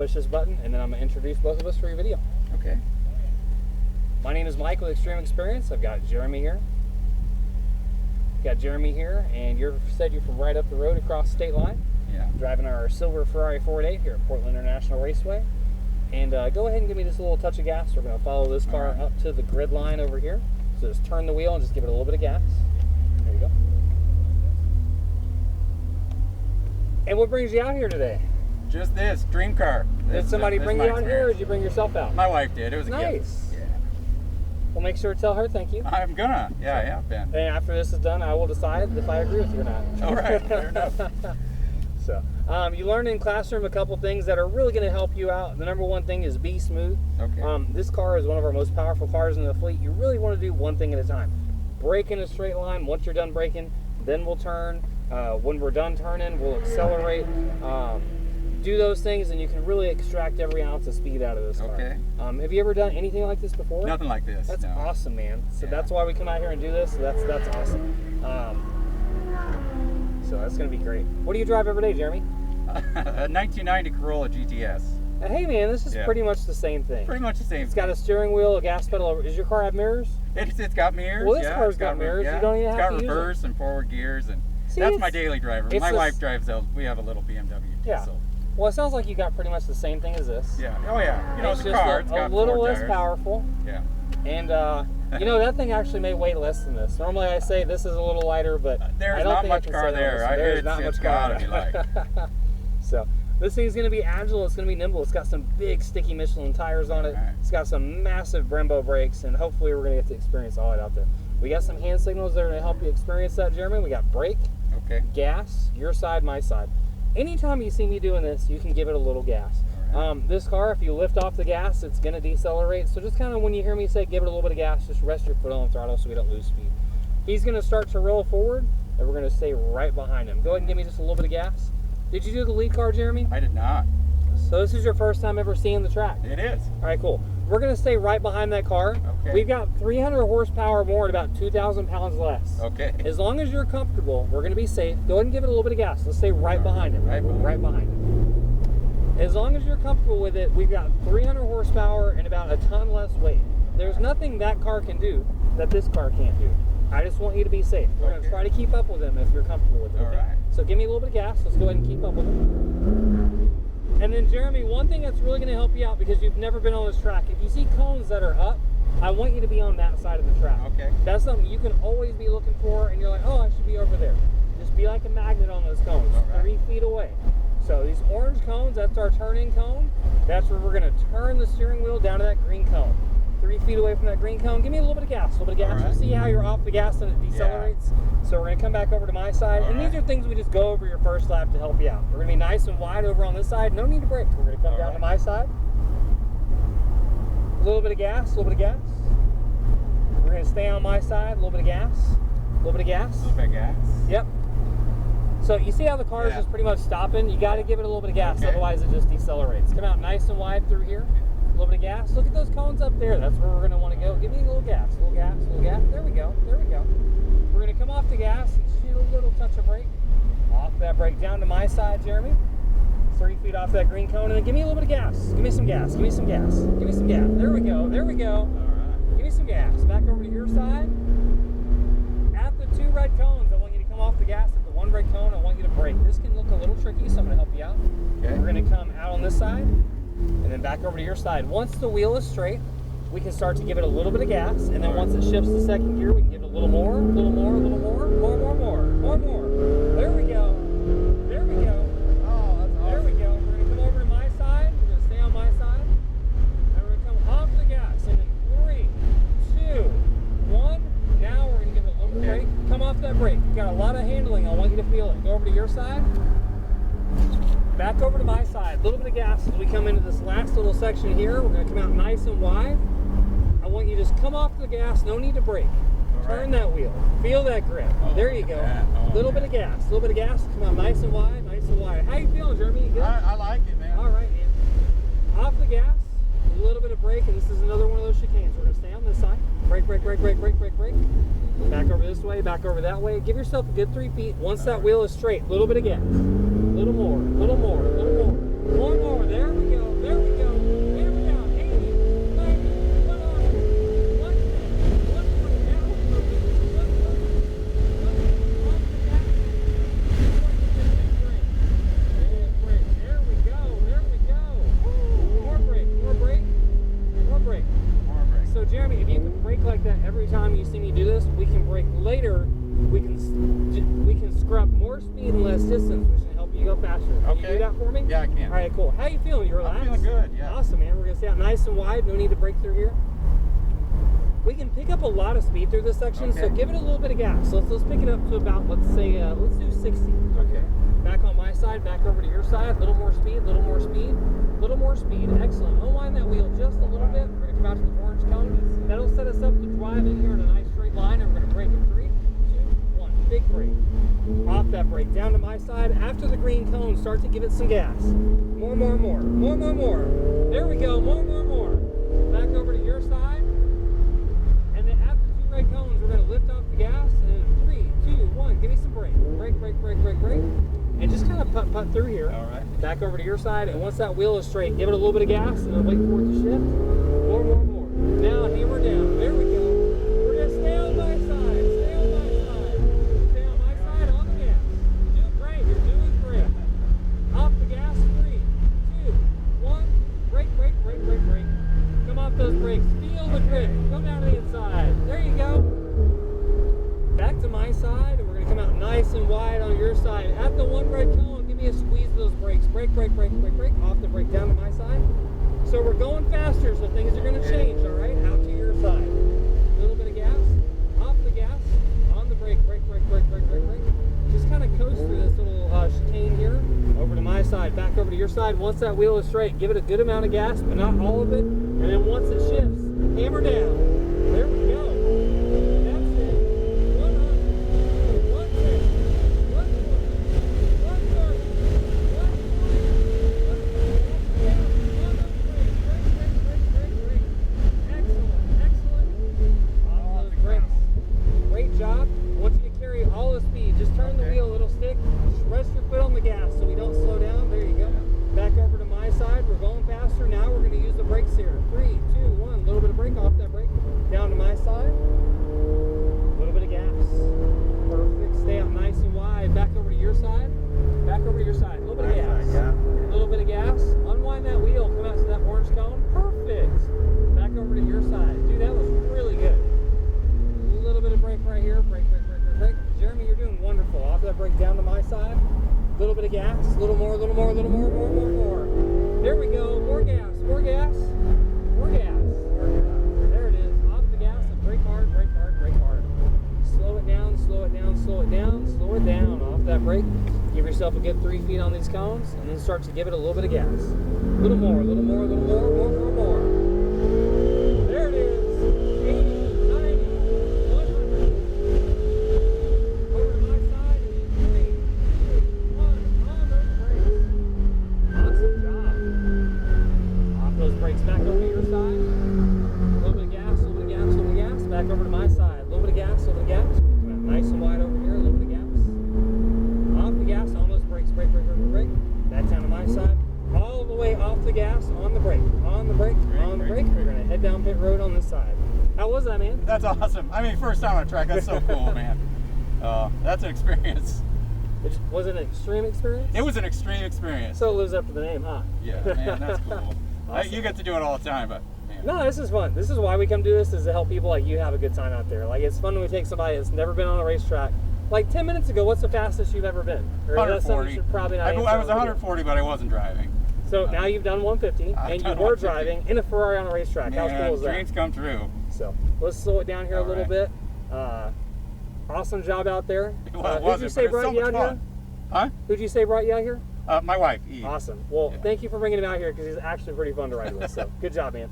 Push this button, and then I'm going to introduce both of us for your video. Okay. My name is Mike with Xtreme Xperience. I've got Jeremy here. And you said you're from right up the road across the state line. Yeah. Driving our silver Ferrari 4.8 here at Portland International Raceway. And go ahead and give me just a little touch of gas. We're going to follow this car up to the grid line over here. So just turn the wheel and just give it a little bit of gas. There you go. And what brings you out here today? Just this dream car. Did somebody bring you out here, or did you bring yourself out? My wife did. It was a gift. Nice. Yeah. Well, make sure to tell her thank you. I'm gonna. Yeah, I have been. And after this is done, I will decide if I agree with you or not. All right. Fair enough. So, you learned in classroom a couple things that are really going to help you out. The number one thing is be smooth. Okay. This car is one of our most powerful cars in the fleet. You really want to do one thing at a time. Brake in a straight line. Once you're done braking, then we'll turn. When we're done turning, we'll accelerate. Do those things, and you can really extract every ounce of speed out of this car. Okay. Have you ever done anything like this before? Nothing like this. That's no. awesome, man. So Yeah. that's why we come out here and do this. So that's awesome. So that's going to be great. What do you drive every day, Jeremy? A 1990 Corolla GTS. Hey, man, this is pretty much the same thing. Pretty much the same. It's got a steering wheel, a gas pedal. Does your car have mirrors? It's got mirrors. Well, this car's got mirrors. Yeah. You don't even have to use It's got reverse and forward gears, and See, that's my daily driver. My wife drives those. We have a little BMW. Yeah. So. Well, it sounds like you got pretty much the same thing as this. Yeah. Oh yeah. You know, It's it's a just car. It's got a little four less tires. powerful. Yeah. And you know, that thing actually may weigh less than this. Normally I say this is a little lighter, but There's I don't not think I much can car say there. that. There's not It's much car gotta be like. So this thing's going to be agile. It's going to be nimble. It's got some big sticky Michelin tires on it. Right. It's got some massive Brembo brakes, and hopefully we're going to get to experience all that out there. We got some hand signals that are going to help you experience that, Jeremy. We got brake, Okay. gas, your side, my side. Anytime you see me doing this, you can give it a little gas. Right. This car, if you lift off the gas, it's going to decelerate. So just kind of when you hear me say give it a little bit of gas, just rest your foot on the throttle so we don't lose speed. He's going to start to roll forward, and we're going to stay right behind him. Go ahead and give me just a little bit of gas. Did you do the lead car, Jeremy? I did not. So this is your first time ever seeing the track? It is. All right, cool. We're going to stay right behind that car. Okay. We've got 300 horsepower more and about 2,000 pounds less. Okay. As long as you're comfortable, we're going to be safe. Go ahead and give it a little bit of gas. Let's stay right behind it. Right behind it. As long as you're comfortable with it, we've got 300 horsepower and about a ton less weight. There's nothing that car can do that this car can't do. I just want you to be safe. We're going to try to keep up with him if you're comfortable with it. Okay? All right. So give me a little bit of gas. Let's go ahead and keep up with him. And then, Jeremy, one thing that's really going to help you out, because you've never been on this track, if you see cones that are up, I want you to be on that side of the track. Okay. That's something you can always be looking for, and you're like, oh, I should be over there. Just be like a magnet on those cones, All right. 3 feet away. So these orange cones, that's our turning cone. That's where we're going to turn the steering wheel down to that green cone. 3 feet away from that green cone. Give me a little bit of gas, a little bit of gas. All right. You see how you're off the gas and it decelerates? Yeah. So we're going to come back over to my side. All and these are things we just go over your first lap to help you out. We're going to be nice and wide over on this side. No need to brake. We're going to come down to my side. A little bit of gas, a little bit of gas. We're going to stay on my side. A little bit of gas, a little bit of gas. A little bit of gas. Yep. So you see how the car is just pretty much stopping? You got to give it a little bit of gas, otherwise it just decelerates. Come out nice and wide through here. A little bit of gas. Look at those cones up there. That's where we're going to want to go. Give me a little gas, a little gas, a little gas. There we go. There we go. We're going to come off the gas and shoot a little touch of brake. Off that brake down to my side, Jeremy. 3 feet off that green cone, and then give me a little bit of gas. Give me some gas. Give me some gas. Give me some gas. There we go. There we go. All right. Give me some gas. Back over to your side. At the 2 red cones, I want you to come off the gas. At the 1 red cone, I want you to brake. This can look a little tricky, so I'm going to help you out. Okay. We're going to come out on this side, and then back over to your side. Once the wheel is straight, we can start to give it a little bit of gas, and then once it shifts to second gear, we can give it a little more, a little more, a little more, more. There we go. There we go. Oh, that's awesome. There we go. We're going to come over to my side. We're going to stay on my side. And we're going to come off the gas. And in 3, 2, 1. Now we're going to give it a little brake. Come off that brake. You've got a lot of handling. I want you to feel it. Go over to your side. Back over to my side. A little bit of gas as we come into this last little section here. We're going to come out nice and wide. I want you to just come off the gas. No need to brake. Turn that wheel. Feel that grip. There you go. A little bit of gas. A little bit of gas. Come out nice and wide. Nice and wide. How you feeling, Jeremy? You good? I like it, man. All right, man. Off the gas. A little bit of brake, and this is another one of those chicanes. We're going to stay on this side. Brake, brake, brake, brake, brake, brake, brake. Back over this way. Back over that way. Give yourself a good 3 feet. Once that wheel is straight, a little bit of gas. A little more. A little more. A little more. One more. There we go. every time you see me do this, we can brake later. We can scrub more speed and less distance, which can help you go faster. Can you do that for me? Yeah, I can. All right, cool. How you feeling? You relaxed? I'm feeling good, yeah. Awesome, man. We're gonna stay out nice and wide. No need to brake through here. We can pick up a lot of speed through this section, so give it a little bit of gas. Let's pick it up to about, let's say, let's do 60. Okay. Back on my side, back over to your side. A little more speed, little more speed, little more speed. Excellent. Unwind that wheel just a little bit. We're gonna come out to the orange cone. That'll set us up to drive in here in a nice straight line, and we're gonna brake in 3, 2, 1. Big brake. Off that brake. Down to my side. After the green cone, start to give it some gas. More. There we go. More. Back over to your side. And then after 2 red cones, we're going to lift off the gas. And 3, 2, 1. Give me some brake. Brake. And just kind of putt through here. All right. Back over to your side. And once that wheel is straight, give it a little bit of gas and then wait for it to shift. More. Now hammer down. There we go. We're going to stay on my side. Stay on my side on the gas. You're doing great. Off the gas. 3, 2, 1. Brake. Come off those brakes. Feel the grip. Come down to the inside. There you go. Back to my side, and we're going to come out nice and wide on your side. At the 1 red cone, give me a squeeze of those brakes. Brake. Off the brake, down to my side. So we're going faster, so things are going to change, all right? Out to your side. A little bit of gas. Off the gas. On the brake. Brake. Just kind of coast through this little chicane here. Over to my side, back over to your side. Once that wheel is straight, give it a good amount of gas, but not all of it. And then once it shifts, hammer down. There we go. That's it. 100, 110, 120, 130, 140, 150. Excellent. Off those brakes. Great job. I want you to carry all the speed. Just turn the wheel a little stick. Rest your foot on the gas so we don't slow down. There you go. Back over to my side. We're going faster. Now we're going to use the brakes here. 3, 2, 1. A little bit of brake off that brake. Down to my side. A little bit of gas. Perfect. Stay out nice and wide. Back over to your side. Back over to your side. A little bit of gas. A little bit of gas. Unwind that wheel. Come out to that orange cone. Perfect. Back over to your side. Dude, that was really good. A little bit of brake right here. Brake. Jeremy, you're doing wonderful. Off that brake, down to my side. A little bit of gas. A little more. There we go. More gas. There it is. Off the gas and brake hard. Slow it down. Off that brake. Give yourself a good 3 feet on these cones, and then start to give it a little bit of gas. A little more. More. There it is. 80, 90, 100. Over to my side, and then 3, 2, 1. On those brakes. Awesome job. Off those brakes, back over to your side. A little bit of gas. Back over to my side. A little bit of gas. Nice and wide over here. A little bit of gas. Off the gas, on those brakes. Brake. Back down to my side. All the way off the gas, on the brake. We're going to head down pit road on this side. How was that, man? That's awesome. I mean, first time on a track. That's so cool, man. That's an experience. Was it an extreme experience? It was an extreme experience. So it lives up to the name, huh? Yeah, man, that's cool. Awesome. You get to do it all the time, but man. No, this is fun. This is why we come do this, is to help people like you have a good time out there. Like, it's fun when we take somebody that's never been on a racetrack. Like 10 minutes ago, what's the fastest you've ever been? Or 140. You probably not I was 140, but I wasn't driving. So now you've done 150, and you were driving in a Ferrari on a racetrack. How cool is that? Dreams come true. So let's slow it down here a little bit. Awesome job out there. Who'd you say brought you out here? Huh? Who'd you say brought you out here? My wife, Eve. Awesome. Well, thank you for bringing him out here, because he's actually pretty fun to ride with. So good job, man.